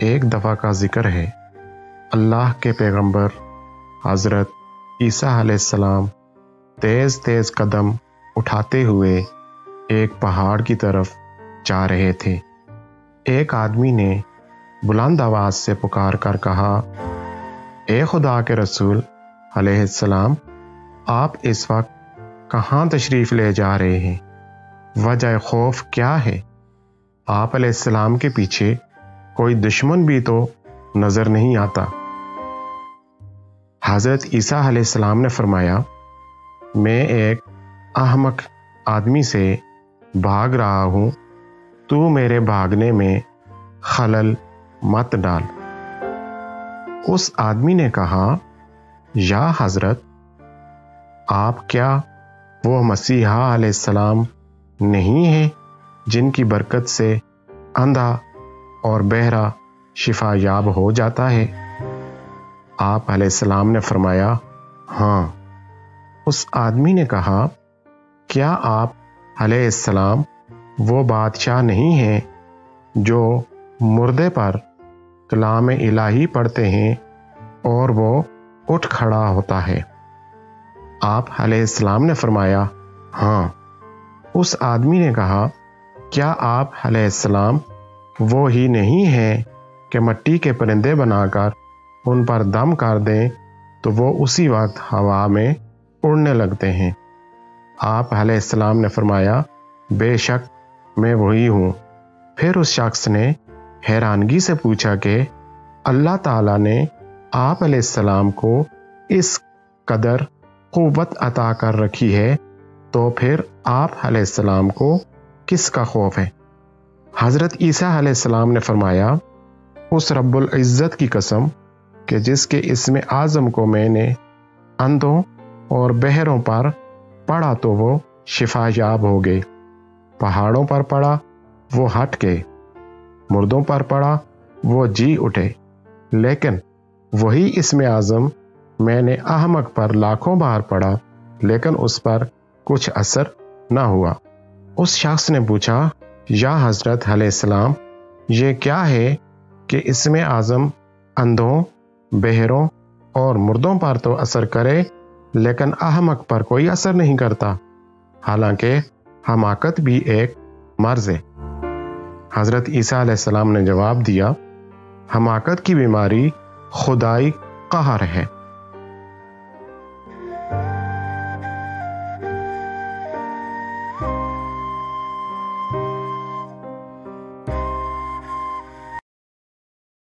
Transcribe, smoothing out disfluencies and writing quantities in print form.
ایک دفعہ کا ذکر ہے، اللہ کے پیغمبر حضرت عیسیٰ علیہ السلام تیز تیز قدم اٹھاتے ہوئے ایک پہاڑ کی طرف جا رہے تھے۔ ایک آدمی نے بلند آواز سے پکار کر کہا، اے خدا کے رسول علیہ السلام، آپ اس وقت کہاں تشریف لے جا رہے ہیں؟ وجہ خوف کیا ہے؟ آپ علیہ السلام کے پیچھے کوئی دشمن بھی تو نظر نہیں آتا۔ حضرت عیسیٰ علیہ السلام نے فرمایا، میں ایک احمق آدمی سے بھاگ رہا ہوں، تو میرے بھاگنے میں خلل مت ڈال۔ اس آدمی نے کہا، یا حضرت، آپ کیا وہ مسیحا علیہ السلام نہیں ہیں جن کی برکت سے اندھا اور بہرا شفا یاب ہو جاتا ہے؟ آپ علیہ السلام نے فرمایا، ہاں۔ اس آدمی نے کہا، کیا آپ علیہ السلام وہ بادشاہ نہیں ہیں جو مردے پر کلام الہی پڑھتے ہیں اور وہ اٹھ کھڑا ہوتا ہے؟ آپ علیہ السلام نے فرمایا، ہاں۔ اس آدمی نے کہا، کیا آپ علیہ السلام وہ ہی نہیں ہیں کہ مٹی کے پرندے بنا کر ان پر دم کر دیں تو وہ اسی وقت ہوا میں اڑنے لگتے ہیں؟ آپ علیہ السلام نے فرمایا، بے شک میں وہی ہوں۔ پھر اس شخص نے حیرانگی سے پوچھا کہ اللہ تعالیٰ نے آپ علیہ السلام کو اس قدر قوت عطا کر رکھی ہے تو پھر آپ علیہ السلام کو کس کا خوف ہے؟ حضرت عیسیٰ علیہ السلام نے فرمایا، اس رب العزت کی قسم کہ جس کے اسم اعظم کو میں نے اندھوں اور بہروں پر پڑھا تو وہ شفا یاب ہو گئے، پہاڑوں پر پڑھا وہ ہٹ گئے، مردوں پر پڑھا وہ جی اٹھے، لیکن وہی اسم اعظم میں نے احمق پر لاکھوں بار پڑھا لیکن اس پر کچھ اثر نہ ہوا۔ اس شخص نے پوچھا، یا حضرت علیہ السلام، یہ کیا ہے کہ اسم اعظم اندھوں، بہروں اور مردوں پر تو اثر کرے لیکن احمق پر کوئی اثر نہیں کرتا، حالانکہ حماقت بھی ایک مرض ہے؟ حضرت عیسیٰ علیہ السلام نے جواب دیا، حماقت کی بیماری خدائی قہر ہے۔